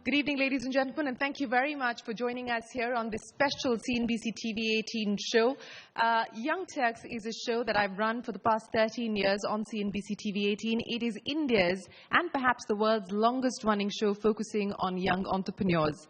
Good evening, ladies and gentlemen, and thank you very much for joining us here on this special CNBC TV 18 show. Young Turks is a show that I've run for the past 13 years on CNBC TV 18. It is India's and perhaps the world's longest running show focusing on young entrepreneurs.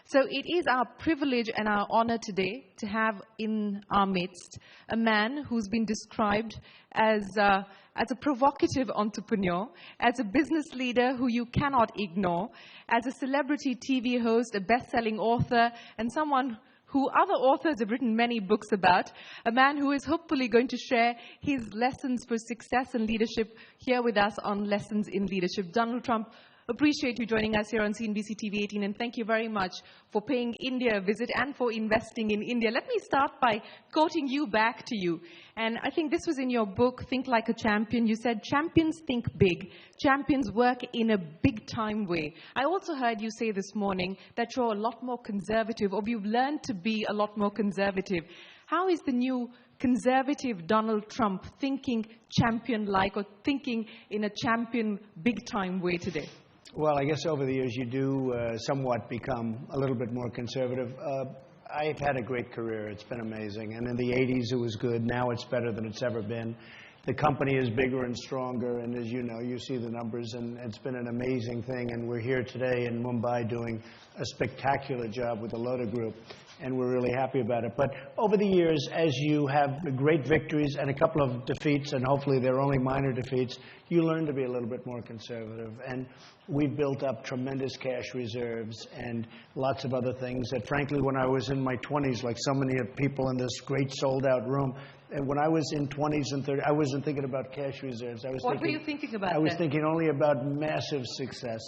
So it is our privilege and our honor today to have in our midst a man who's been described as a provocative entrepreneur, as a business leader who you cannot ignore, as a celebrity TV host, a best-selling author, and someone who other authors have written many books about, a man who is hopefully going to share his lessons for success and leadership here with us on Lessons in Leadership. Donald Trump, appreciate you joining us here on CNBC TV 18, and thank you very much for paying India a visit and for investing in India. Let me start by quoting you back to you. And I think this was in your book, Think Like a Champion. You said, champions think big. Champions work in a big-time way. I also heard you say this morning that you're a lot more conservative, or you've learned to be a lot more conservative. How is the new conservative Donald Trump thinking champion-like, or thinking in a champion big-time way today? Well, I guess over the years you do somewhat become a little bit more conservative. I've had a great career. It's been amazing. And in the 80s it was good. Now it's better than it's ever been. The company is bigger and stronger. And as you know, you see the numbers. And it's been an amazing thing. And we're here today in Mumbai doing a spectacular job with the Lota Group. And we're really happy about it. But over the years, as you have great victories and a couple of defeats, and hopefully they're only minor defeats, you learn to be a little bit more conservative. And we've built up tremendous cash reserves and lots of other things that, frankly, when I was in my 20s, like so many of people in this great sold-out room, and when I was in 20s and 30s, I wasn't thinking about cash reserves. What were you thinking about? I was thinking only about massive success.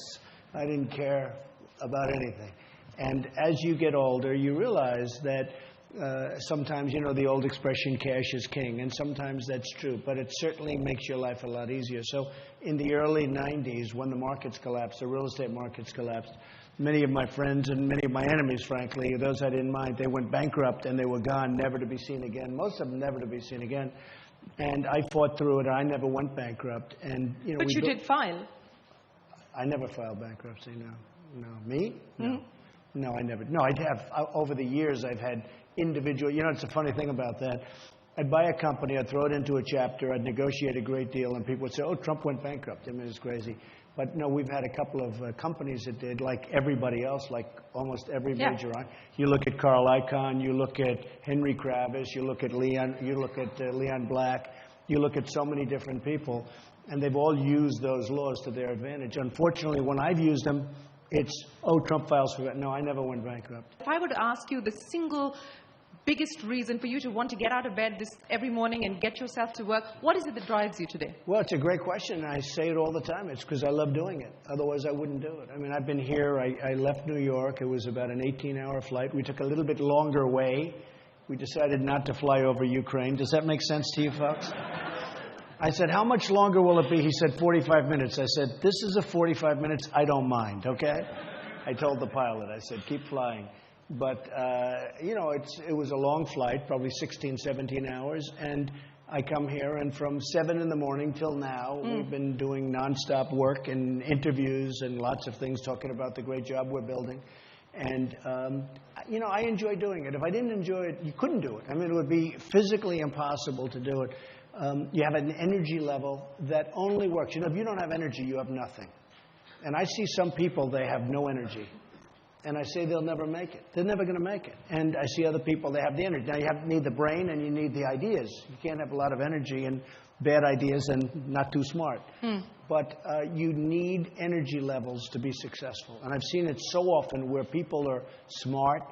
I didn't care about anything. And as you get older, you realize that sometimes, you know, the old expression, cash is king, and sometimes that's true, but it certainly makes your life a lot easier. So in the early 90s, when the markets collapsed, the real estate markets collapsed, many of my friends and many of my enemies, frankly, those I didn't mind, they went bankrupt and they were gone, never to be seen again. Most of them never to be seen again. And I fought through it. I never went bankrupt. And, you know, but you did file. I never filed bankruptcy, no. No. Me? No. Mm-hmm. No, I never. No, I'd have. Over the years, I've had individual. You know, it's a funny thing about that. I'd buy a company, I'd throw it into a chapter, I'd negotiate a great deal, and people would say, oh, Trump went bankrupt. I mean, it's crazy. But no, we've had a couple of companies that did, like everybody else, like almost every major. You look at Carl Icahn, you look at Henry Kravis, you look at Leon Black, you look at so many different people, and they've all used those laws to their advantage. Unfortunately, when I've used them, it's, oh, Trump files for that. No, I never went bankrupt. If I were to ask you the single biggest reason for you to want to get out of bed every morning and get yourself to work, what is it that drives you today? Well, it's a great question. I say it all the time. It's because I love doing it. Otherwise, I wouldn't do it. I mean, I've been here. I left New York. It was about an 18-hour flight. We took a little bit longer way. We decided not to fly over Ukraine. Does that make sense to you folks? I said, how much longer will it be? He said, 45 minutes. I said, this is a 45 minutes. I don't mind, okay? I told the pilot, I said, keep flying. But, you know, it was a long flight, probably 16, 17 hours. And I come here, and from 7 in the morning till now, we've been doing nonstop work and interviews and lots of things, talking about the great job we're building. And, you know, I enjoy doing it. If I didn't enjoy it, you couldn't do it. I mean, it would be physically impossible to do it. You have an energy level that only works. You know, if you don't have energy, you have nothing. And I see some people, they have no energy. And I say they'll never make it. They're never going to make it. And I see other people, they have the energy. Now, you need the brain and you need the ideas. You can't have a lot of energy and bad ideas and not too smart. But you need energy levels to be successful. And I've seen it so often where people are smart.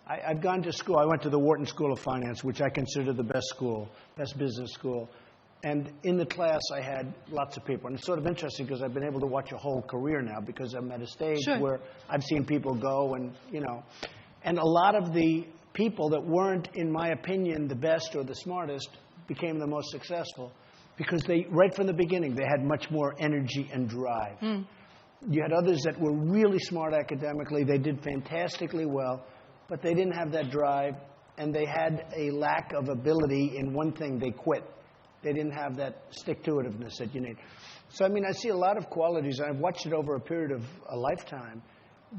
I've gone to school. I went to the Wharton School of Finance, which I consider the best school, best business school. And in the class, I had lots of people. And it's sort of interesting because I've been able to watch a whole career now because I'm at a stage where I've seen people go and, you know. And a lot of the people that weren't, in my opinion, the best or the smartest became the most successful because they, right from the beginning, they had much more energy and drive. You had others that were really smart academically. They did fantastically well, but they didn't have that drive, and they had a lack of ability in one thing. They quit. They didn't have that stick-to-itiveness that you need. So, I mean, I see a lot of qualities, and I've watched it over a period of a lifetime,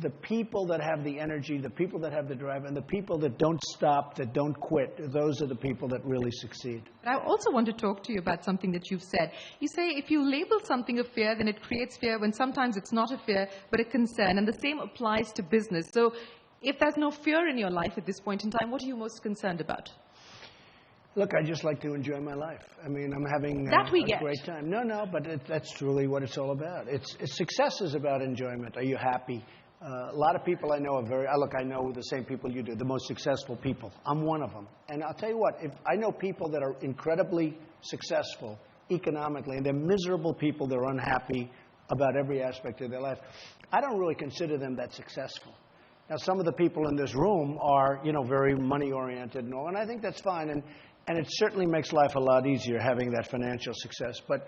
the people that have the energy, the people that have the drive, and the people that don't stop, that don't quit, those are the people that really succeed. But I also want to talk to you about something that you've said. You say if you label something a fear, then it creates fear, when sometimes it's not a fear, but a concern. And the same applies to business. So if there's no fear in your life at this point in time, what are you most concerned about? Look, I just like to enjoy my life. I mean, I'm having a great time. No, but that's truly what it's all about. Success is about enjoyment. Are you happy? A lot of people I know are I know the same people you do, the most successful people. I'm one of them. And I'll tell you what, if I know people that are incredibly successful economically, and they're miserable people, they're unhappy about every aspect of their life, I don't really consider them that successful. Now, some of the people in this room are, very money-oriented and all, and I think that's fine. And it certainly makes life a lot easier having that financial success. But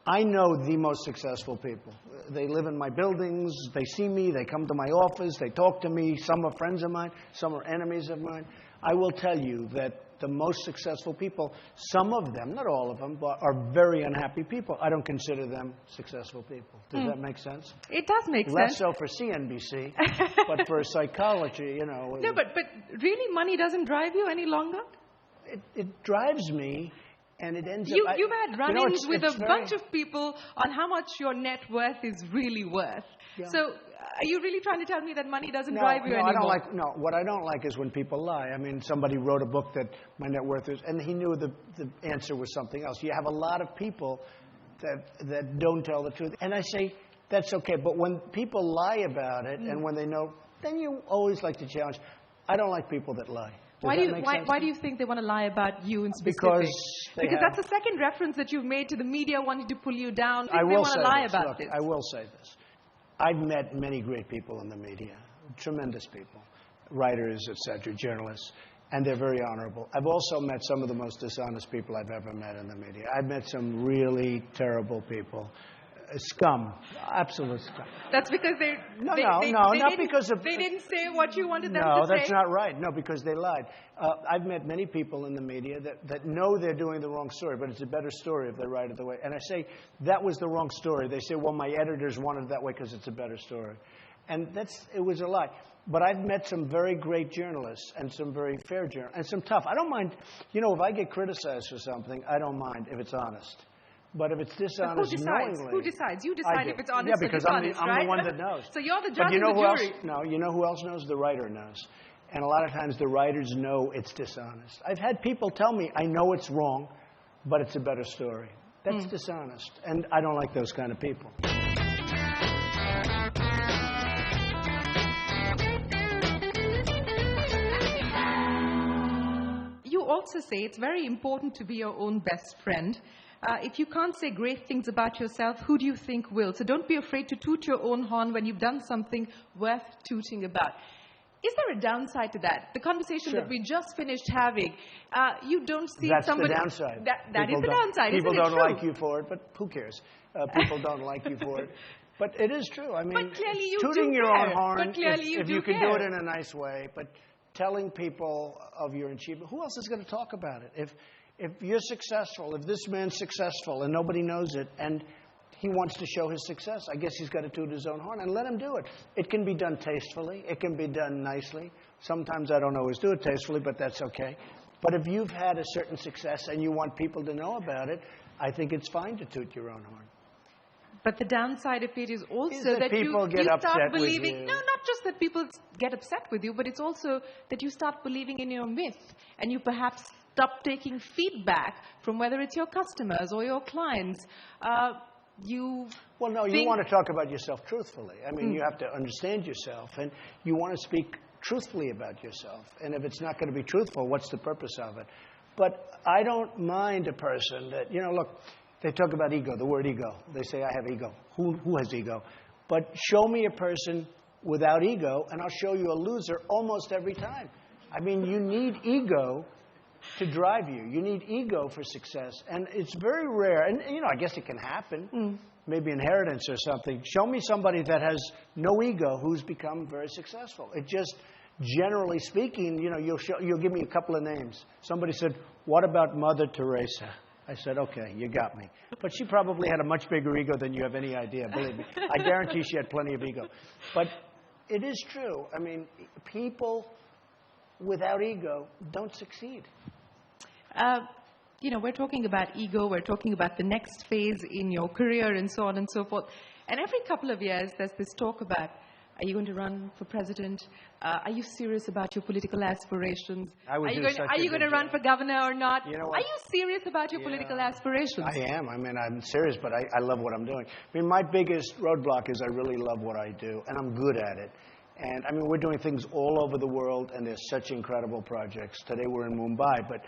I know the most successful people. They live in my buildings. They see me. They come to my office. They talk to me. Some are friends of mine. Some are enemies of mine. I will tell you that the most successful people, some of them, not all of them, but are very unhappy people. I don't consider them successful people. Does that make sense? It does make sense. Less so for CNBC, but for psychology, No, but really money doesn't drive you any longer? It drives me, and it ends up... You've had run-ins with a bunch of people on how much your net worth is really worth. Yeah. So are you really trying to tell me that money doesn't drive you anymore? What I don't like is when people lie. I mean, somebody wrote a book that my net worth is, and he knew the answer was something else. You have a lot of people that don't tell the truth. And I say, that's okay. But when people lie about it, and when they know, then you always like to challenge. I don't like people that lie. Why do you think they want to lie about you in specific? Because that's the second reference that you've made to the media wanting to pull you down. I will say this. Lie about this. I will say this. I've met many great people in the media, tremendous people, writers, etc., journalists, and they're very honorable. I've also met some of the most dishonest people I've ever met in the media. I've met some really terrible people. Scum, absolute scum. That's because they didn't say what you wanted them to say. No, that's not right. No, because they lied. I've met many people in the media that know they're doing the wrong story, but it's a better story if they write it the way. And I say, that was the wrong story. They say, well, my editors wanted it that way because it's a better story. And it was a lie. But I've met some very great journalists and some very fair journalists and some tough. I don't mind, if I get criticized for something, I don't mind if it's honest. But if it's dishonest knowingly... Who decides? You decide if it's honest or because dishonest, I'm the one that knows. So you're the judge and the jury. You know who else knows? The writer knows. And a lot of times the writers know it's dishonest. I've had people tell me, I know it's wrong, but it's a better story. That's dishonest. And I don't like those kind of people. You also say it's very important to be your own best friend. If you can't say great things about yourself, who do you think will? So don't be afraid to toot your own horn when you've done something worth tooting about. Is there a downside to that? The conversation that we just finished having, you don't see somebody... That's the downside. That is the downside, People isn't it don't true? like you for it, but who cares? People don't like you for it. But it is true. I mean, but clearly you tooting your own horn, if you can do it in a nice way, but telling people of your achievement, who else is going to talk about it? If you're successful, if this man's successful and nobody knows it, and he wants to show his success, I guess he's got to toot his own horn and let him do it. It can be done tastefully. It can be done nicely. Sometimes I don't always do it tastefully, but that's okay. But if you've had a certain success and you want people to know about it, I think it's fine to toot your own horn. But the downside of it is also that people you start believing... With you. No, not just that people get upset with you, but it's also that you start believing in your myth. And you perhaps stop taking feedback from whether it's your customers or your clients. You want to talk about yourself truthfully. I mean, you have to understand yourself, and you want to speak truthfully about yourself. And if it's not going to be truthful, what's the purpose of it? But I don't mind a person that, look, they talk about ego, the word ego. They say, I have ego. Who has ego? But show me a person without ego, and I'll show you a loser almost every time. I mean, you need ego to drive you. You need ego for success. And it's very rare. And, I guess it can happen. Maybe inheritance or something. Show me somebody that has no ego who's become very successful. It just, generally speaking, you'll give me a couple of names. Somebody said, what about Mother Teresa? I said, okay, you got me. But she probably had a much bigger ego than you have any idea, believe me. I guarantee she had plenty of ego. But it is true. I mean, people without ego don't succeed. We're talking about ego, we're talking about the next phase in your career and so on and so forth. And every couple of years, there's this talk about, are you going to run for president? Are you serious about your political aspirations? Are you going to run for governor or not? You know what? Are you serious about your political aspirations? I am. I mean, I'm serious, but I love what I'm doing. I mean, my biggest roadblock is I really love what I do, and I'm good at it. And, I mean, we're doing things all over the world, and there's such incredible projects. Today we're in Mumbai, but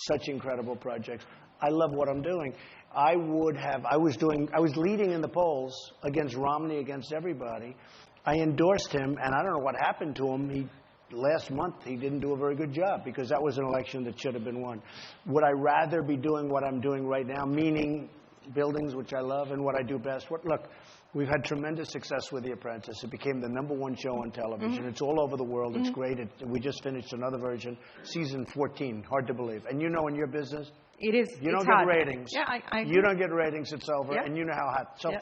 such incredible projects. I love what I'm doing. I was leading in the polls against Romney, against everybody. I endorsed him, and I don't know what happened to him. Last month, he didn't do a very good job because that was an election that should have been won. Would I rather be doing what I'm doing right now, meaning buildings, which I love, and what I do best? Look, we've had tremendous success with The Apprentice. It became the #1 show on television. Mm-hmm. It's all over the world. Mm-hmm. It's great. We just finished another version, season 14. Hard to believe. And you know, in your business, it is. You don't get ratings. Yeah, you don't get ratings. It's over. Yeah. And you know how hot. So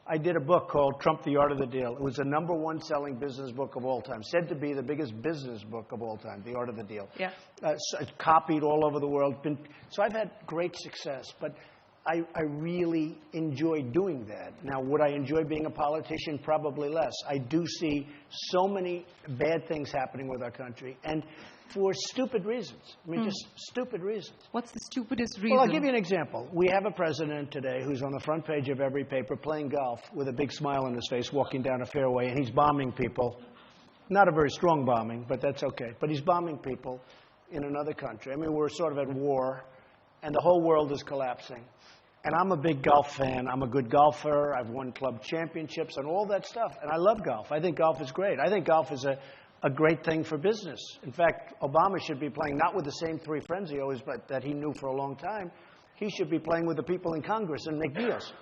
I did a book called Trump, the Art of the Deal. It was the #1 selling business book of all time. Said to be the biggest business book of all time, The Art of the Deal. Yeah. So it's copied all over the world. So I've had great success. But I really enjoy doing that. Now, would I enjoy being a politician? Probably less. I do see so many bad things happening with our country, and for stupid reasons. I mean, just stupid reasons. What's the stupidest reason? Well, I'll give you an example. We have a president today who's on the front page of every paper playing golf with a big smile on his face, walking down a fairway, and he's bombing people. Not a very strong bombing, but that's okay. But he's bombing people in another country. I mean, we're sort of at war, and the whole world is collapsing. And I'm a big golf fan. I'm a good golfer. I've won club championships and all that stuff. And I love golf. I think golf is great. I think golf is a great thing for business. In fact, Obama should be playing not with the same three friends that he knew for a long time. He should be playing with the people in Congress and make deals.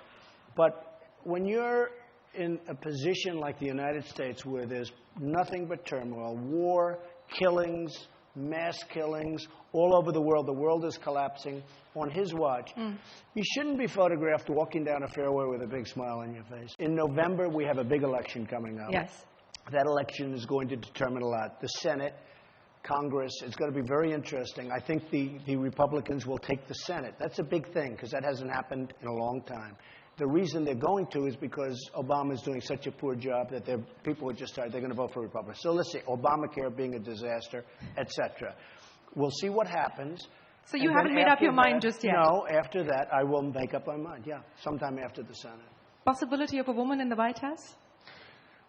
But when you're in a position like the United States where there's nothing but turmoil, war, killings, mass killings all over the world is collapsing on his watch. You shouldn't be photographed walking down a fairway with a big smile on your face. In November, we have a big election coming up. Yes. That election is going to determine a lot. The Senate, Congress, it's going to be very interesting. I think the Republicans will take the Senate. That's a big thing because that hasn't happened in a long time. The reason they're going to is because Obama is doing such a poor job that people are just tired. They're going to vote for Republicans. So let's say Obamacare being a disaster, etc. We'll see what happens. So you haven't made up your mind just yet? No, after that, I will make up my mind, sometime after the Senate. Possibility of a woman in the White House?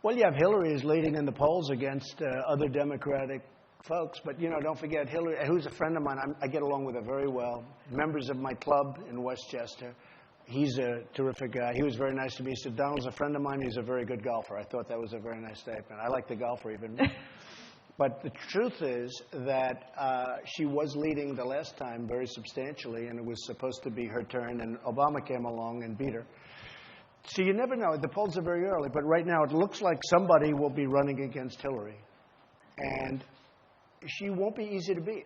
Well, you have Hillary is leading in the polls against other Democratic folks. But, don't forget Hillary, who's a friend of mine. I get along with her very well. Members of my club in Westchester. He's a terrific guy. He was very nice to me. He said, Donald's a friend of mine. He's a very good golfer. I thought that was a very nice statement. I like the golfer even more. But the truth is that she was leading the last time very substantially, and it was supposed to be her turn, and Obama came along and beat her. So you never know. The polls are very early, but right now it looks like somebody will be running against Hillary. And she won't be easy to beat.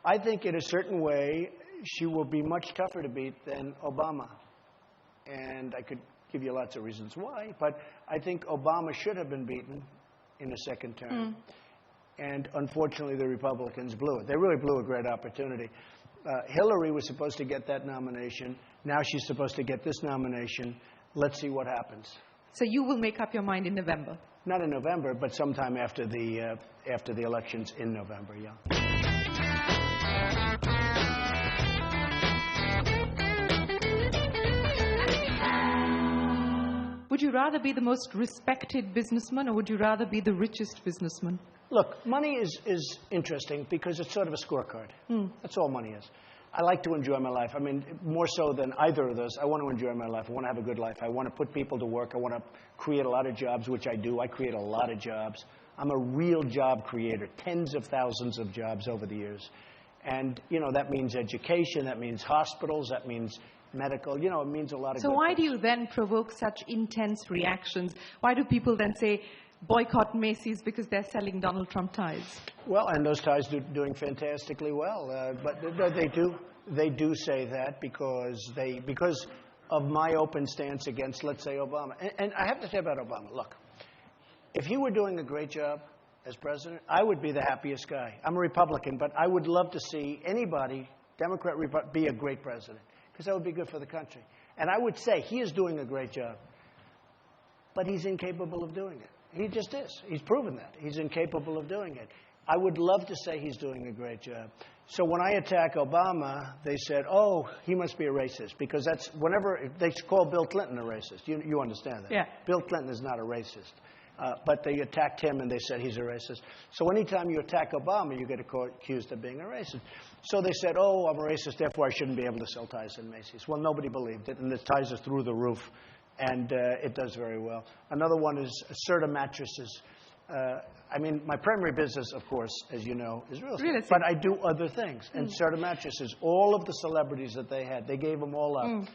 I think in a certain way, she will be much tougher to beat than Obama. And I could give you lots of reasons why, but I think Obama should have been beaten in a second term. And unfortunately, the Republicans blew it. They really blew a great opportunity. Hillary was supposed to get that nomination. Now she's supposed to get this nomination. Let's see what happens. So you will make up your mind in November? Not in November, but sometime after the elections in November, Would you rather be the most respected businessman, or would you rather be the richest businessman? Look, money is interesting because it's sort of a scorecard. That's all money is. I like to enjoy my life. I mean, more so than either of those, I want to enjoy my life. I want to have a good life. I want to put people to work. I want to create a lot of jobs, which I do. I create a lot of jobs. I'm a real job creator, tens of thousands of jobs over the years. And, that means education, that means hospitals, that means medical, it means a lot of So why do you then provoke such intense reactions? Why do people then say, boycott Macy's because they're selling Donald Trump ties? Well, and those ties are doing fantastically well. But they do say that because of my open stance against, let's say, Obama. And I have to say about Obama, look, if he were doing a great job as president, I would be the happiest guy. I'm a Republican, but I would love to see anybody, Democrat, be a great president, because that would be good for the country. And I would say he is doing a great job, but he's incapable of doing it. He just is. He's proven that. He's incapable of doing it. I would love to say he's doing a great job. So when I attack Obama, they said, oh, he must be a racist, because that's whenever they call Bill Clinton a racist. You understand that? Yeah. Bill Clinton is not a racist. But they attacked him and they said he's a racist. So anytime you attack Obama, you get accused of being a racist. So they said, oh, I'm a racist, therefore I shouldn't be able to sell ties in Macy's. Well, nobody believed it, and the ties are through the roof, and it does very well. Another one is Serta mattresses. I mean, my primary business, of course, as you know, is real estate. But I do other things. And Serta mattresses, all of the celebrities that they had, they gave them all up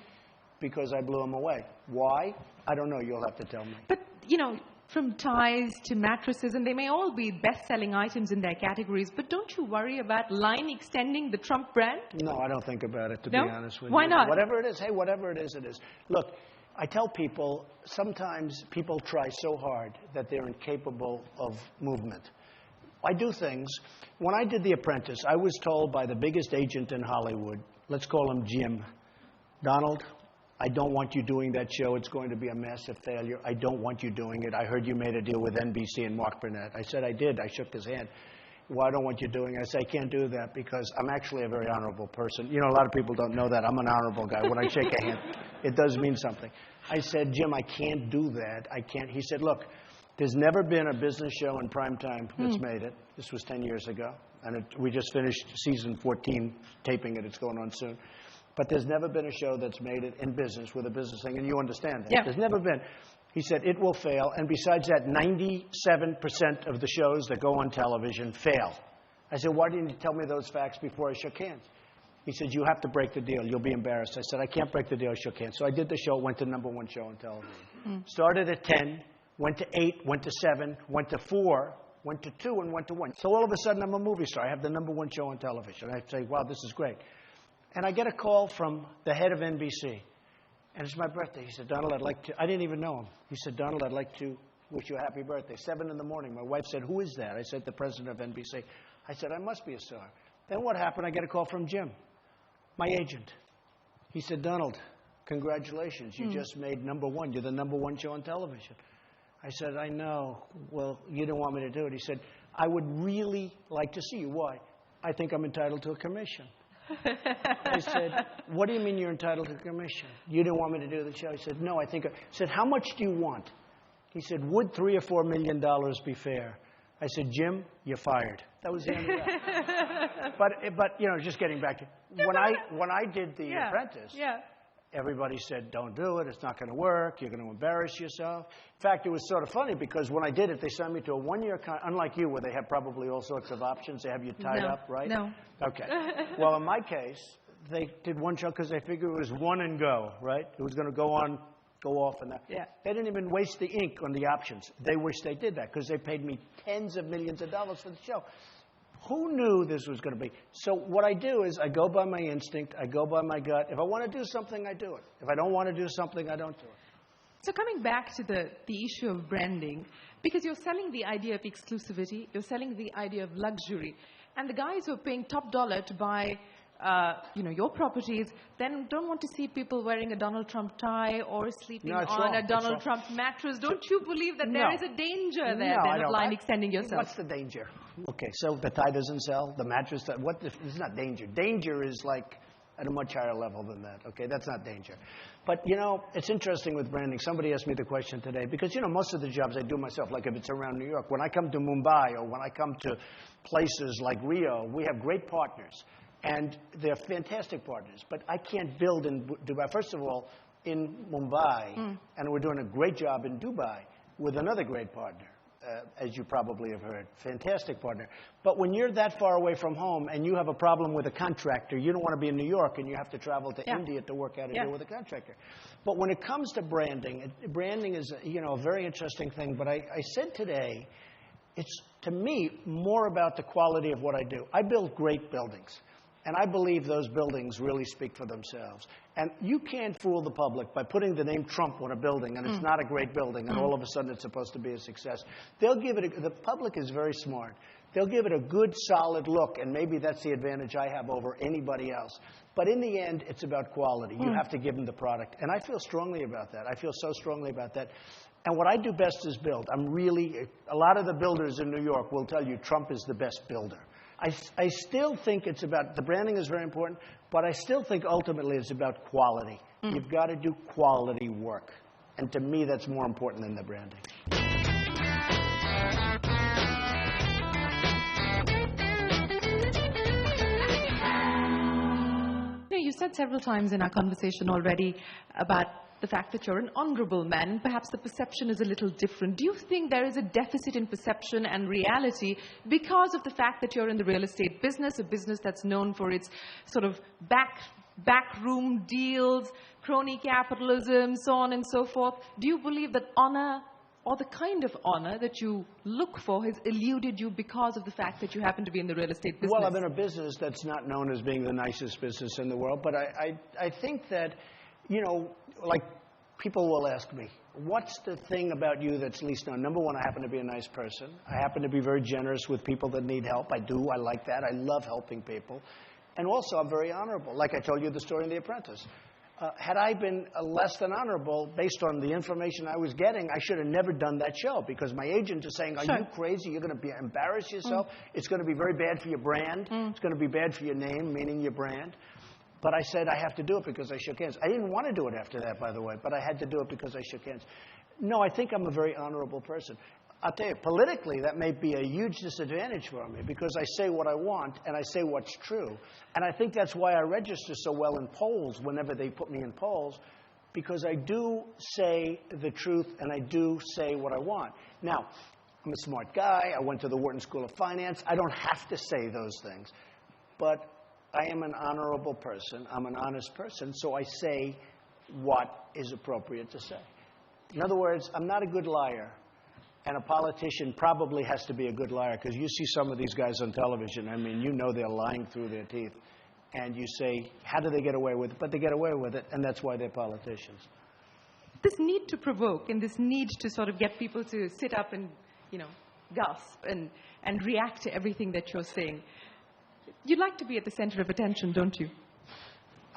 because I blew them away. Why? I don't know. You'll have to tell me. But, you know, from ties to mattresses, and they may all be best-selling items in their categories, but don't you worry about line extending the Trump brand? No, I don't think about it, to be honest with you. Why not? Whatever it is, hey, whatever it is, it is. Look, I tell people, sometimes people try so hard that they're incapable of movement. I do things. When I did The Apprentice, I was told by the biggest agent in Hollywood, let's call him Jim, Donald, I don't want you doing that show. It's going to be a massive failure. I don't want you doing it. I heard you made a deal with NBC and Mark Burnett. I said I did. I shook his hand. Well, I don't want you doing it. I said, I can't do that because I'm actually a very honorable person. You know, a lot of people don't know that. I'm an honorable guy. When I shake a hand, it does mean something. I said, Jim, I can't do that. I can't. He said, look, there's never been a business show in prime time that's made it. This was 10 years ago. And we just finished season 14 taping it. It's going on soon. But there's never been a show that's made it in business with a business thing, and you understand that. Yeah. There's never been. He said, it will fail, and besides that, 97% of the shows that go on television fail. I said, why didn't you tell me those facts before I shook hands? He said, you have to break the deal. You'll be embarrassed. I said, I can't break the deal. I shook hands. So I did the show, went to #1 show on television. Started at 10, went to 8, went to 7, went to 4, went to 2, and went to 1. So all of a sudden, I'm a movie star. I have the #1 show on television. I say, wow, this is great. And I get a call from the head of NBC. And it's my birthday. He said, Donald, I didn't even know him. He said, Donald, I'd like to wish you a happy birthday. 7 in the morning. My wife said, who is that? I said, the president of NBC. I said, I must be a star. Then what happened? I get a call from Jim, my agent. He said, Donald, congratulations. You just made #1. You're the #1 show on television. I said, I know. Well, you didn't want me to do it. He said, I would really like to see you. Why? I think I'm entitled to a commission. I said, what do you mean you're entitled to a commission? You didn't want me to do the show? He said, no, I said, how much do you want? He said, would $3 or $4 million be fair? I said, Jim, you're fired. That was the end of that. But you know, just getting back to when I did The Apprentice, everybody said, don't do it. It's not going to work. You're going to embarrass yourself. In fact, it was sort of funny because when I did it, they sent me to a 1-year contract, unlike you, where they have probably all sorts of options. They have you tied up, right? No. Okay. Well, in my case, they did one show because they figured it was one and go, right? It was going to go on, go off, and that. Yeah. They didn't even waste the ink on the options. They wish they did that because they paid me tens of millions of dollars for the show. Who knew this was going to be? So what I do is I go by my instinct. I go by my gut. If I want to do something, I do it. If I don't want to do something, I don't do it. So coming back to the issue of branding, because you're selling the idea of exclusivity, you're selling the idea of luxury, and the guys who are paying top dollar to buy your properties then don't want to see people wearing a Donald Trump tie or sleeping on a Donald Trump mattress. Don't you believe that there is a danger there of line extending yourself? What's the danger? Okay, so the tie doesn't sell, the mattress, it's not danger. Danger is like at a much higher level than that, okay? That's not danger. But, you know, it's interesting with branding. Somebody asked me the question today because, you know, most of the jobs I do myself, like if it's around New York, when I come to Mumbai or when I come to places like Rio, we have great partners. And they're fantastic partners. But I can't build in Dubai. First of all, in Mumbai, and we're doing a great job in Dubai with another great partner, as you probably have heard. Fantastic partner. But when you're that far away from home and you have a problem with a contractor, you don't want to be in New York and you have to travel to India to work out a deal with a contractor. But when it comes to branding, branding is a very interesting thing. But I said today, it's, to me, more about the quality of what I do. I build great buildings. And I believe those buildings really speak for themselves. And you can't fool the public by putting the name Trump on a building, and it's not a great building, and all of a sudden it's supposed to be a success. They'll give it, the public is very smart. They'll give it a good, solid look, and maybe that's the advantage I have over anybody else. But in the end, it's about quality. You have to give them the product. And I feel strongly about that. I feel so strongly about that. And what I do best is build. A lot of the builders in New York will tell you Trump is the best builder. I still think it's about, the branding is very important, but I still think ultimately it's about quality. You've got to do quality work. And to me, that's more important than the branding. You said several times in our conversation already about the fact that you're an honorable man, and perhaps the perception is a little different. Do you think there is a deficit in perception and reality because of the fact that you're in the real estate business, a business that's known for its sort of backroom deals, crony capitalism, so on and so forth? Do you believe that honor, or the kind of honor that you look for, has eluded you because of the fact that you happen to be in the real estate business? Well, I'm in a business that's not known as being the nicest business in the world, but I think that, you know, like people will ask me, what's the thing about you that's least known? Number one, I happen to be a nice person. I happen to be very generous with people that need help. I do. I like that. I love helping people. And also, I'm very honorable. Like I told you the story in The Apprentice. Had I been less than honorable, based on the information I was getting, I should have never done that show, because my agent is saying, are you crazy? You're going to embarrass yourself. It's going to be very bad for your brand. It's going to be bad for your name, meaning your brand. But I said I have to do it because I shook hands. I didn't want to do it after that, by the way, but I had to do it because I shook hands. No, I think I'm a very honorable person. I'll tell you, politically, that may be a huge disadvantage for me, because I say what I want and I say what's true. And I think that's why I register so well in polls whenever they put me in polls, because I do say the truth and I do say what I want. Now, I'm a smart guy. I went to the Wharton School of Finance. I don't have to say those things. But I am an honorable person. I'm an honest person, so I say what is appropriate to say. In other words, I'm not a good liar. And a politician probably has to be a good liar, because you see some of these guys on television. I mean, you know they're lying through their teeth. And you say, how do they get away with it? But they get away with it, and that's why they're politicians. This need to provoke and this need to sort of get people to sit up and, you know, gasp and react to everything that you're saying. You like to be at the center of attention, don't you?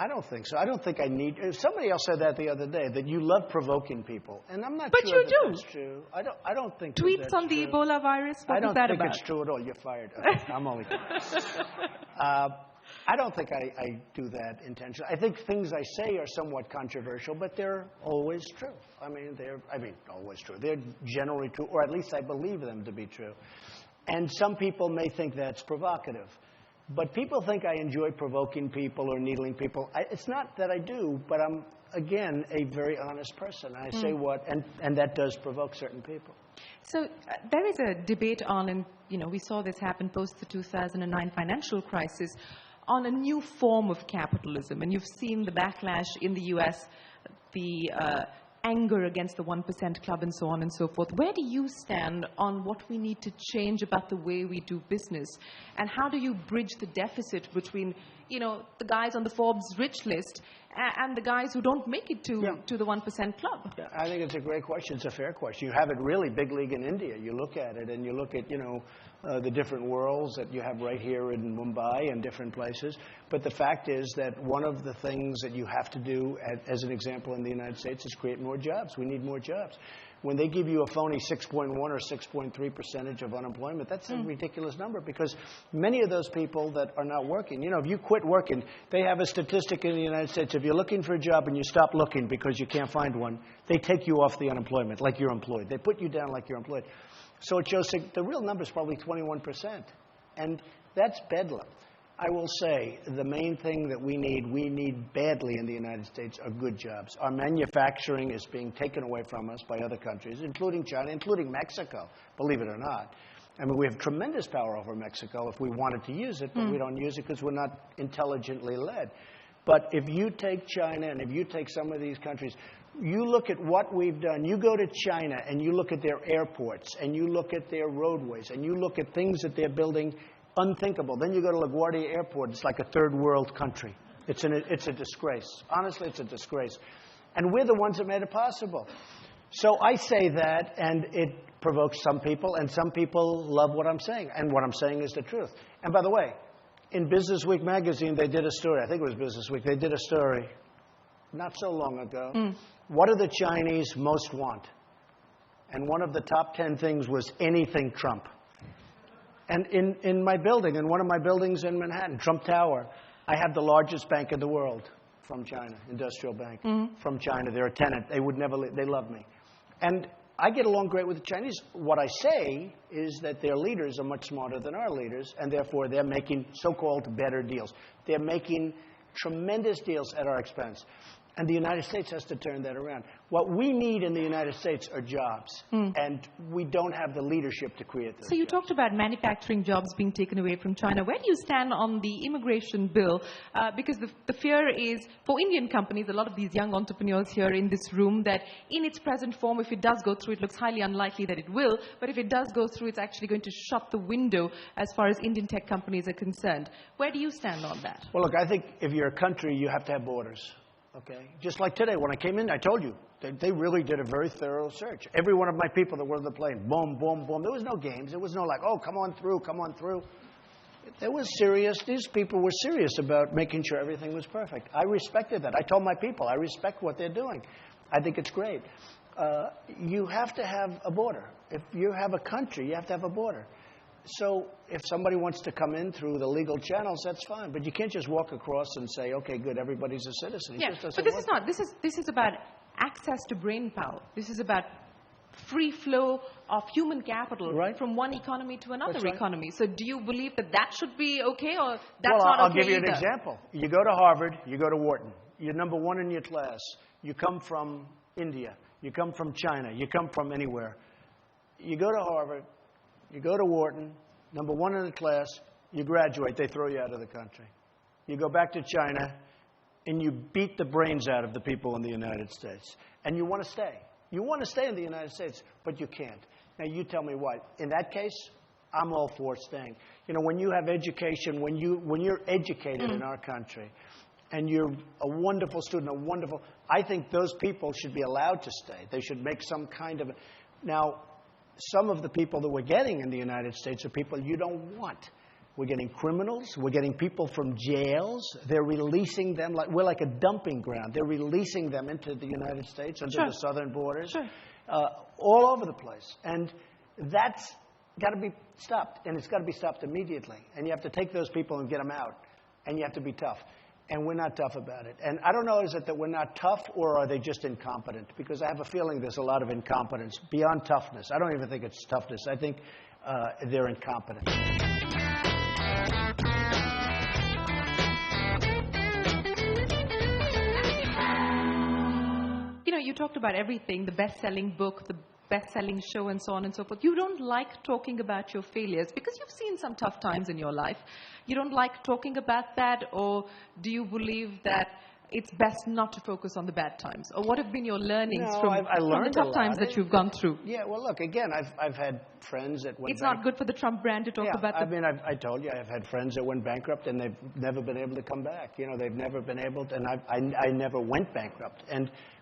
I don't think so. I don't think I need. Somebody else said that the other day, that you love provoking people, and I'm not sure that's true. I don't think tweets that's on the true. Ebola virus. What was that about? I don't think it's true at all. You're fired. I'm only kidding. I don't think I do that intentionally. I think things I say are somewhat controversial, but they're always true. Always true. They're generally true, or at least I believe them to be true. And some people may think that's provocative. But people think I enjoy provoking people or needling people. It's not that I do, but I'm, again, a very honest person. I say what, and that does provoke certain people. So there is a debate on, and you know, we saw this happen post the 2009 financial crisis, on a new form of capitalism. And you've seen the backlash in the U.S., the anger against the 1% club and so on and so forth. Where do you stand on what we need to change about the way we do business? And how do you bridge the deficit between, you know, the guys on the Forbes rich list and the guys who don't make it to the 1% club? Yeah, I think it's a great question. It's a fair question. You have it really big league in India. You look at it and you look at, you know, the different worlds that you have right here in Mumbai and different places. But the fact is that one of the things that you have to do, as an example in the United States, is create more jobs. We need more jobs. When they give you a phony 6.1 or 6.3% of unemployment, that's a ridiculous number, because many of those people that are not working, you know, if you quit working, they have a statistic in the United States. If you're looking for a job and you stop looking because you can't find one, they take you off the unemployment like you're employed. They put you down like you're employed. So it shows the real number is probably 21%. And that's bedlam. I will say the main thing that we need badly in the United States are good jobs. Our manufacturing is being taken away from us by other countries, including China, including Mexico, believe it or not. I mean, we have tremendous power over Mexico if we wanted to use it, but we don't use it because we're not intelligently led. But if you take China and if you take some of these countries, you look at what we've done. You go to China and you look at their airports and you look at their roadways and you look at things that they're building unthinkable. Then you go to LaGuardia Airport, it's like a third world country. It's a disgrace. Honestly, it's a disgrace. And we're the ones that made it possible. So I say that, and it provokes some people, and some people love what I'm saying. And what I'm saying is the truth. And by the way, in Business Week magazine, they did a story. I think it was Business Week. They did a story not so long ago. What do the Chinese most want? And one of the top 10 things was anything Trump. And in my building, in one of my buildings in Manhattan, Trump Tower, I have the largest bank in the world from China, Industrial Bank, from China. They're a tenant. They would never leave. They love me. And I get along great with the Chinese. What I say is that their leaders are much smarter than our leaders, and therefore they're making so-called better deals. They're making tremendous deals at our expense. And the United States has to turn that around. What we need in the United States are jobs. And we don't have the leadership to create those. So you talked about manufacturing jobs being taken away from China. Where do you stand on the immigration bill? Because the fear is, for Indian companies, a lot of these young entrepreneurs here in this room, that in its present form, if it does go through, it looks highly unlikely that it will. But if it does go through, it's actually going to shut the window as far as Indian tech companies are concerned. Where do you stand on that? Well, look, I think if you're a country, you have to have borders. Okay. Just like today, when I came in, I told you, they really did a very thorough search. Every one of my people that were on the plane, boom, boom, boom. There was no games. There was no like, oh, come on through, come on through. It was serious. These people were serious about making sure everything was perfect. I respected that. I told my people, I respect what they're doing. I think it's great. You have to have a border. If you have a country, you have to have a border. So if somebody wants to come in through the legal channels, that's fine. But you can't just walk across and say, okay, good, everybody's a citizen. Yeah, but this is not. This is about access to brain power. This is about free flow of human capital from one economy to another economy. So do you believe that that should be okay, or that's not okay? I'll give you an example. You go to Harvard, you go to Wharton. You're number one in your class. You come from India. You come from China. You come from anywhere. You go to Harvard. You go to Wharton, number one in the class, you graduate, they throw you out of the country. You go back to China, and you beat the brains out of the people in the United States. And you want to stay. You want to stay in the United States, but you can't. Now, you tell me why. In that case, I'm all for staying. You know, when you have education, when you're educated in our country, and you're a wonderful student, I think those people should be allowed to stay. They should make some kind of... Now, some of the people that we're getting in the United States are people you don't want. We're getting criminals. We're getting people from jails. They're releasing them. We're like a dumping ground. They're releasing them into the United States, into the southern borders, all over the place. And that's got to be stopped. And it's got to be stopped immediately. And you have to take those people and get them out. And you have to be tough. And we're not tough about it. And I don't know, is it that we're not tough, or are they just incompetent? Because I have a feeling there's a lot of incompetence beyond toughness. I don't even think it's toughness. I think they're incompetent. You know, you talked about everything, the best-selling book, the best-selling show, and so on and so forth. You don't like talking about your failures because you've seen some tough times in your life. You don't like talking about that, or do you believe that it's best not to focus on the bad times? Or what have been your learnings from the tough times that you've gone through? Yeah, well, look, again, I've had friends that went It's not good for the Trump brand to talk about I told you, I've had friends that went bankrupt, and they've never been able to come back. You know, they've never been able to, and I never went bankrupt.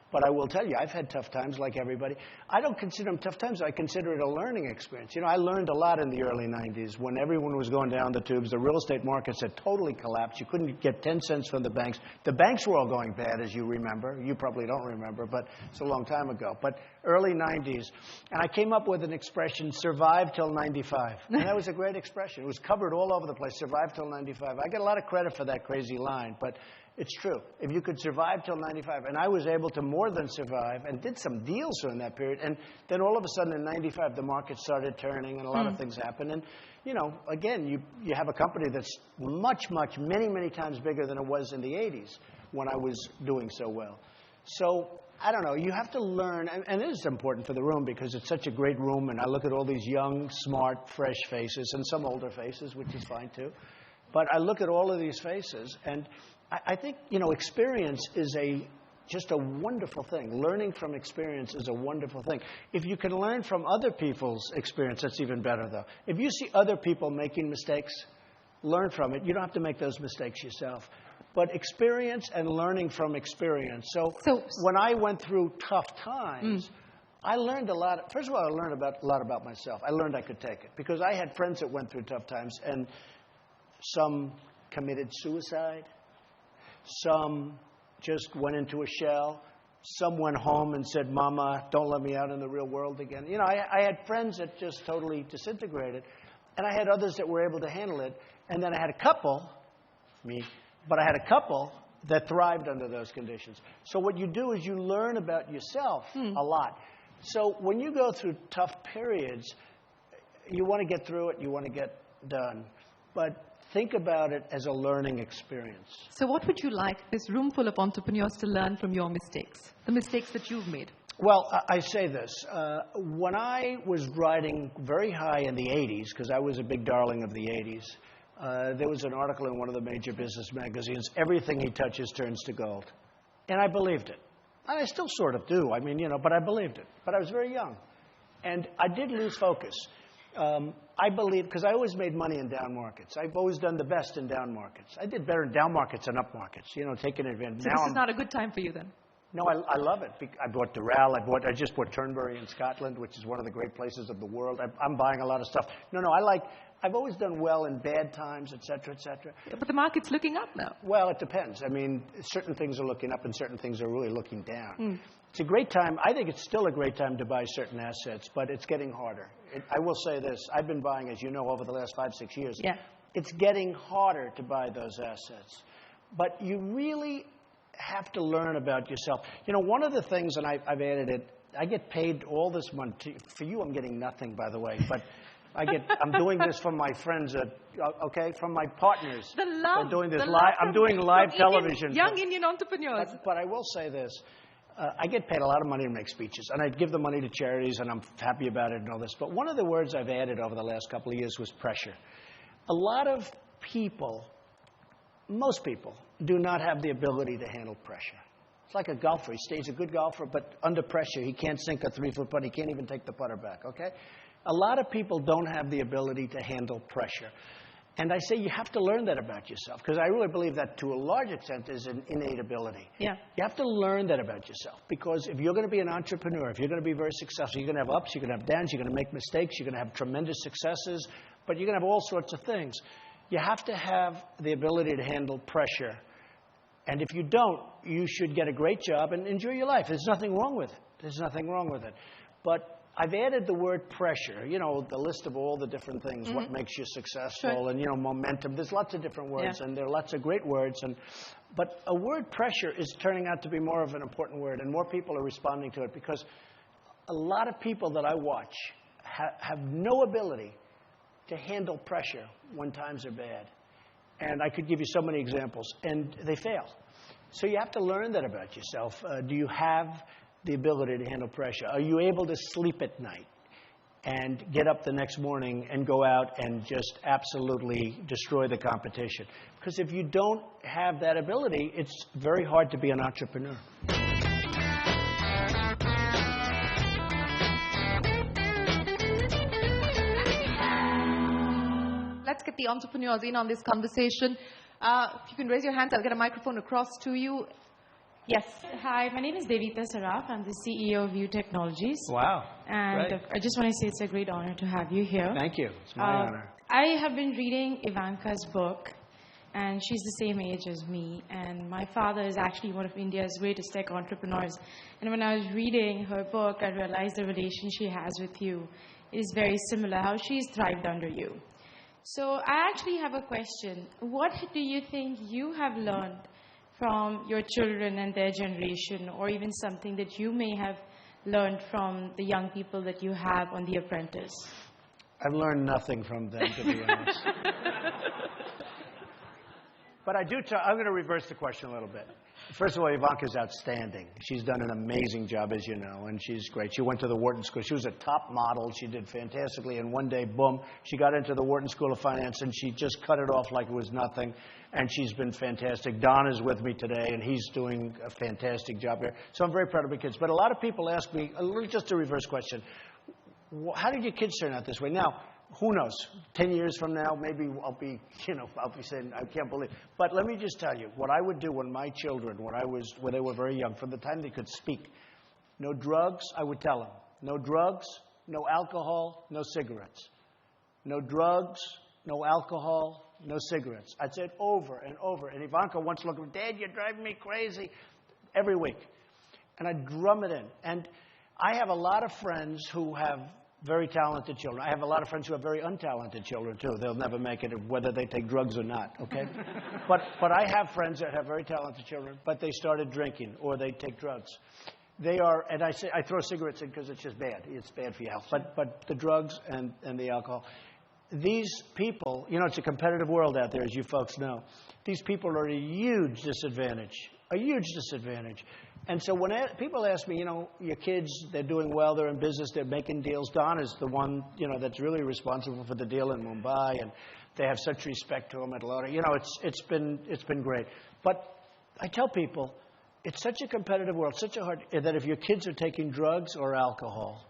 But I will tell you, I've had tough times like everybody. I don't consider them tough times. I consider it a learning experience. You know, I learned a lot in the early 90s when everyone was going down the tubes. The real estate markets had totally collapsed. You couldn't get 10 cents from the banks. The banks were all going bad, as you remember. You probably don't remember, but it's a long time ago. But early 90s. And I came up with an expression, survive till 95. And that was a great expression. It was covered all over the place, survive till 95. I get a lot of credit for that crazy line, but it's true. If you could survive till 95, and I was able to more than survive and did some deals during that period, and then all of a sudden in 95, the market started turning and a lot of things happened. And, you know, again, you have a company that's much, many times bigger than it was in the 80s when I was doing so well. So, I don't know. You have to learn, and it is important for the room because it's such a great room, and I look at all these young, smart, fresh faces, and some older faces, which is fine too. But I look at all of these faces, and I think, you know, experience is just a wonderful thing. Learning from experience is a wonderful thing. If you can learn from other people's experience, that's even better, though. If you see other people making mistakes, learn from it. You don't have to make those mistakes yourself. But experience and learning from experience. So when I went through tough times, I learned a lot. First of all, I learned a lot about myself. I learned I could take it. Because I had friends that went through tough times, and some committed suicide. Some just went into a shell. Some went home and said, Mama, don't let me out in the real world again. You know, I had friends that just totally disintegrated. And I had others that were able to handle it. And then I had a couple, but I had a couple that thrived under those conditions. So what you do is you learn about yourself a lot. So when you go through tough periods, you want to get through it, you want to get done. But think about it as a learning experience. So what would you like this room full of entrepreneurs to learn from your mistakes, the mistakes that you've made? Well, I say this. When I was riding very high in the 80s, because I was a big darling of the 80s, there was an article in one of the major business magazines, everything he touches turns to gold. And I believed it. And I still sort of do. I mean, you know, but I believed it. But I was very young. And I did lose focus. I believe, because I always made money in down markets. I've always done the best in down markets. I did better in down markets than up markets, you know, taking advantage. So this is not a good time for you then? No, I love it. I bought Doral. I just bought Turnberry in Scotland, which is one of the great places of the world. I'm buying a lot of stuff. No, I've always done well in bad times, et cetera, et cetera. Yeah, but the market's looking up now. Well, it depends. I mean, certain things are looking up and certain things are really looking down. It's a great time. I think it's still a great time to buy certain assets, but it's getting harder. I will say this. I've been buying, as you know, over the last 5-6 years. Yeah. It's getting harder to buy those assets. But you really have to learn about yourself. You know, one of the things, and I've added it, I get paid all this money. For you, I'm getting nothing, by the way, but I'm doing this from my friends, from my partners. The love. I'm doing this live. I'm doing live television. Young Indian entrepreneurs. But I will say this. I get paid a lot of money to make speeches, and I give the money to charities, and I'm happy about it and all this. But one of the words I've added over the last couple of years was pressure. A lot of people, most people, do not have the ability to handle pressure. It's like a golfer. He's a good golfer, but under pressure, he can't sink a 3-foot putt. He can't even take the putter back, okay? A lot of people don't have the ability to handle pressure. And I say you have to learn that about yourself, because I really believe that to a large extent is an innate ability. Yeah. You have to learn that about yourself, because if you're going to be an entrepreneur, if you're going to be very successful, you're going to have ups, you're going to have downs, you're going to make mistakes, you're going to have tremendous successes, but you're going to have all sorts of things. You have to have the ability to handle pressure. And if you don't, you should get a great job and enjoy your life. There's nothing wrong with it. There's nothing wrong with it. But I've added the word pressure, you know, the list of all the different things, what makes you successful, and, you know, momentum. There's lots of different words, and there are lots of great words. But a word pressure is turning out to be more of an important word, and more people are responding to it, because a lot of people that I watch have no ability to handle pressure when times are bad. And I could give you so many examples, and they fail. So you have to learn that about yourself. Do you have the ability to handle pressure? Are you able to sleep at night and get up the next morning and go out and just absolutely destroy the competition? Because if you don't have that ability, it's very hard to be an entrepreneur. Let's get the entrepreneurs in on this conversation. If you can raise your hands, I'll get a microphone across to you. Yes. Hi, my name is Devita Saraf. I'm the CEO of View Technologies. Wow. And great. I just want to say it's a great honor to have you here. Thank you. It's my honor. I have been reading Ivanka's book, and she's the same age as me. And my father is actually one of India's greatest tech entrepreneurs. And when I was reading her book, I realized the relation she has with you is very similar, how she's thrived under you. So I actually have a question. What do you think you have learned from your children and their generation, or even something that you may have learned from the young people that you have on The Apprentice? I've learned nothing from them, to be honest. But I'm going to reverse the question a little bit. First of all, Ivanka's outstanding. She's done an amazing job, as you know, and she's great. She went to the Wharton School. She was a top model. She did fantastically, and one day, boom, she got into the Wharton School of Finance, and she just cut it off like it was nothing, and she's been fantastic. Don is with me today, and he's doing a fantastic job here. So I'm very proud of my kids. But a lot of people ask me, just a reverse question, how did your kids turn out this way? Now, Who knows? 10 years from now, maybe I'll be saying, I can't believe. But let me just tell you, what I would do when my children, when they were very young, from the time they could speak, no drugs, I would tell them. No drugs, no alcohol, no cigarettes. No drugs, no alcohol, no cigarettes. I'd say it over and over. And Ivanka once looked at me, Dad, you're driving me crazy, every week. And I'd drum it in. And I have a lot of friends who have very talented children. I have a lot of friends who have very untalented children, too. They'll never make it, whether they take drugs or not, okay? But I have friends that have very talented children, but they started drinking or they take drugs. They are, and I throw cigarettes in because it's just bad. It's bad for your health. But the drugs and the alcohol, these people, it's a competitive world out there, as you folks know. These people are at a huge disadvantage, And so when people ask me, your kids, they're doing well, they're in business, they're making deals. Don is the one, that's really responsible for the deal in Mumbai, and they have such respect to him at Lota. It's been great. But I tell people, it's such a competitive world, such a hard, that if your kids are taking drugs or alcohol,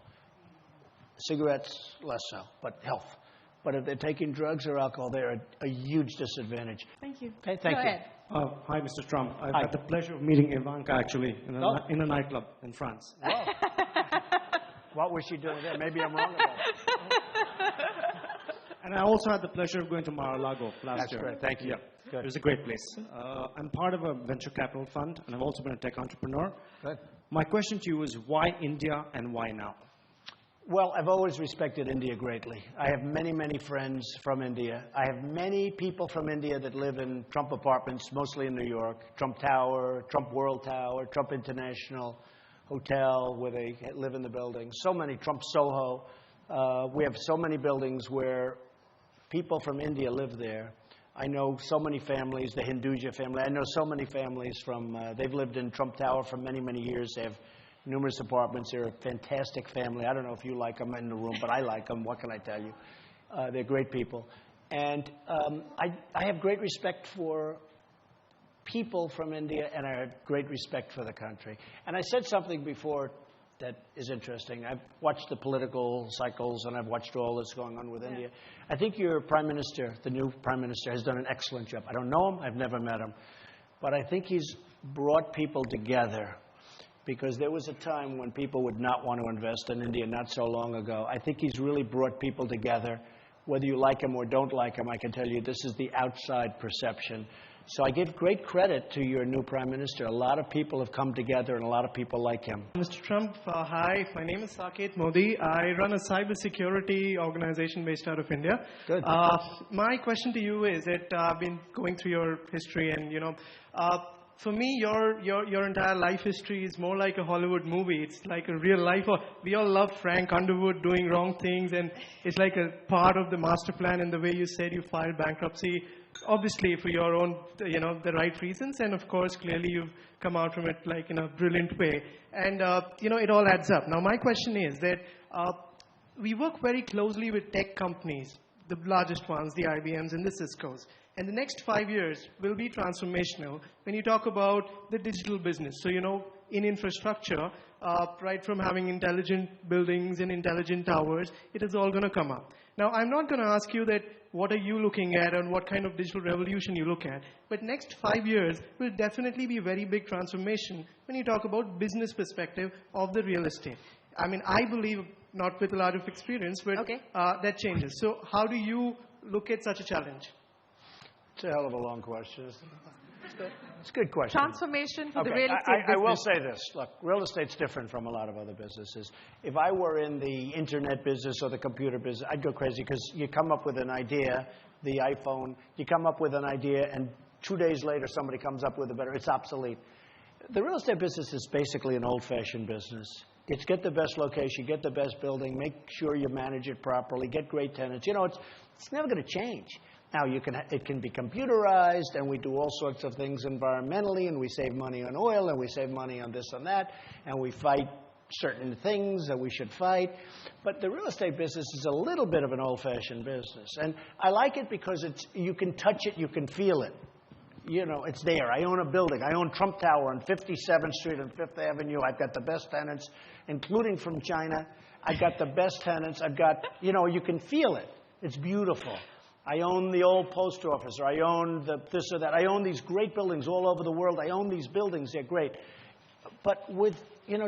cigarettes less so, but health. But if they're taking drugs or alcohol, they're at a huge disadvantage. Thank you. Okay, thank you. Hi, Mr. Trump. I've Hi. had the pleasure of meeting Ivanka, actually, in a nightclub in France. Wow. What was she doing there? Maybe I'm wrong about it. And I also had the pleasure of going to Mar-a-Lago last year. That's great. Thank you. Yeah. Good. It was a great place. I'm part of a venture capital fund, and I've also been a tech entrepreneur. Good. My question to you is, why India and why now? Well, I've always respected India greatly. I have many, many friends from India. I have many people from India that live in Trump apartments, mostly in New York. Trump Tower, Trump World Tower, Trump International Hotel, where they live in the building. So many, Trump Soho. We have so many buildings where people from India live there. I know so many families, the Hinduja family. I know so many families they've lived in Trump Tower for many, many years. They have numerous apartments. They're a fantastic family. I don't know if you like them in the room, but I like them. What can I tell you? They're great people. And I have great respect for people from India, and I have great respect for the country. And I said something before that is interesting. I've watched the political cycles, and I've watched all that's going on with India. I think your Prime Minister, the new Prime Minister, has done an excellent job. I don't know him. I've never met him. But I think he's brought people together, because there was a time when people would not want to invest in India not so long ago. I think he's really brought people together. Whether you like him or don't like him, I can tell you this is the outside perception. So I give great credit to your new Prime Minister. A lot of people have come together, and a lot of people like him. Mr. Trump, hi. My name is Saket Modi. I run a cybersecurity organization based out of India. Good. My question to you is that I've been going through your history, and for me, your entire life history is more like a Hollywood movie. It's like a real life. We all love Frank Underwood doing wrong things, and it's like a part of the master plan. And the way you said you filed bankruptcy, obviously for your own, the right reasons. And of course, clearly you've come out from it like in a brilliant way. And it all adds up. Now, my question is that we work very closely with tech companies, the largest ones, the IBMs and the Ciscos. And the next 5 years will be transformational when you talk about the digital business. So, in infrastructure, right from having intelligent buildings and intelligent towers, it is all going to come up. Now, I'm not going to ask you that what are you looking at and what kind of digital revolution you look at. But next 5 years will definitely be a very big transformation when you talk about business perspective of the real estate. I mean, I believe, not with a lot of experience, but that changes. So how do you look at such a challenge? It's a hell of a long question. It's a good question. Transformation for the real estate business. I will say this. Look, real estate's different from a lot of other businesses. If I were in the internet business or the computer business, I'd go crazy, because you come up with an idea, the iPhone, you come up with an idea, and 2 days later somebody comes up with a better, it's obsolete. The real estate business is basically an old-fashioned business. It's get the best location, get the best building, make sure you manage it properly, get great tenants. It's never going to change. Now, it can be computerized, and we do all sorts of things environmentally, and we save money on oil, and we save money on this and that, and we fight certain things that we should fight. But the real estate business is a little bit of an old-fashioned business. And I like it because you can touch it, you can feel it. It's there. I own a building. I own Trump Tower on 57th Street and 5th Avenue. I've got the best tenants, including from China. I've got the best tenants. I've got, you can feel it. It's beautiful. I own the old post office, or I own this or that. I own these great buildings all over the world. I own these buildings. They're great. But with,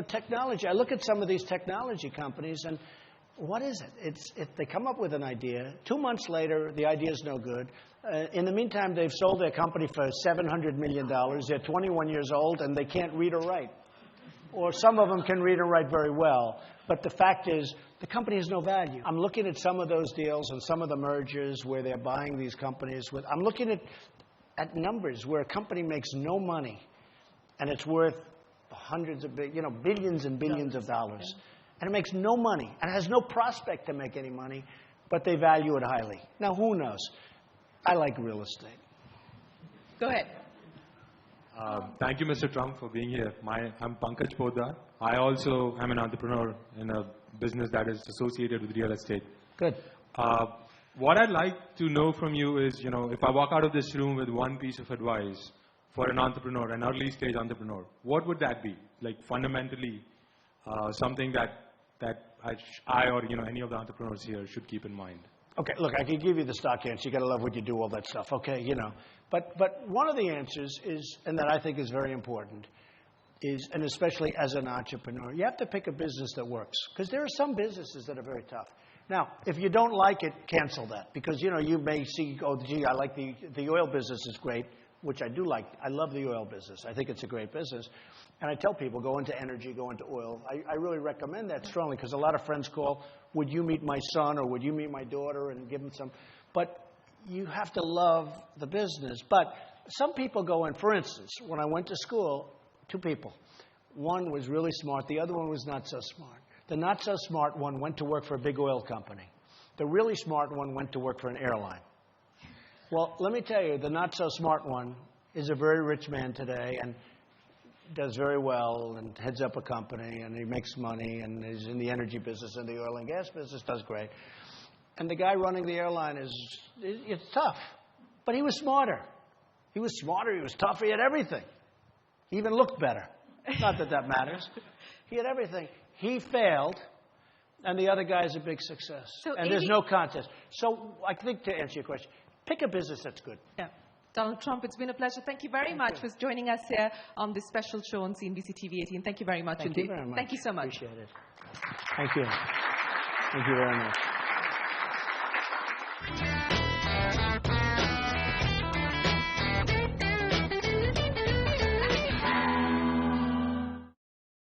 technology, I look at some of these technology companies, and what is it? They come up with an idea. 2 months later, the idea is no good. In the meantime, they've sold their company for $700 million. They're 21 years old, and they can't read or write. Or some of them can read and write very well. But the fact is, the company has no value. I'm looking at some of those deals and some of the mergers where they're buying these companies. I'm looking at numbers where a company makes no money, and it's worth hundreds of billions and billions of dollars. And it makes no money, and it has no prospect to make any money, but they value it highly. Now, who knows? I like real estate. Go ahead. Thank you, Mr. Trump, for being here. I'm Pankaj Poddar. I also am an entrepreneur in a business that is associated with real estate. Good. What I'd like to know from you is, if I walk out of this room with one piece of advice for an entrepreneur, an early stage entrepreneur, what would that be? Like fundamentally, something that I or any of the entrepreneurs here should keep in mind. Okay, look, I can give you the stock answer. You got to love what you do, all that stuff. Okay, But one of the answers is, and that I think is very important, is, and especially as an entrepreneur, you have to pick a business that works. Because there are some businesses that are very tough. Now, if you don't like it, cancel that. Because, you may see, oh, gee, I like the oil business is great, which I do like. I love the oil business. I think it's a great business. And I tell people, go into energy, go into oil. I really recommend that strongly because a lot of friends call, would you meet my son or would you meet my daughter, and give them some. But you have to love the business. But some people go in, for instance, when I went to school, 2 people. One was really smart. The other one was not so smart. The not so smart one went to work for a big oil company. The really smart one went to work for an airline. Well, let me tell you, the not so smart one is a very rich man today and does very well and heads up a company and he makes money and is in the energy business and the oil and gas business, does great. And the guy running the airline it's tough. But he was smarter. He was smarter. He was tougher. He had everything. He even looked better. Not that that matters. He had everything. He failed, and the other guy is a big success. And there's no contest. So I think to answer your question, pick a business that's good. Yeah. Donald Trump, it's been a pleasure. Thank you very much for joining us here on this special show on CNBC TV 18. Thank you very much indeed. Thank you very much. Thank you so much. Appreciate it. Thank you. Thank you very much.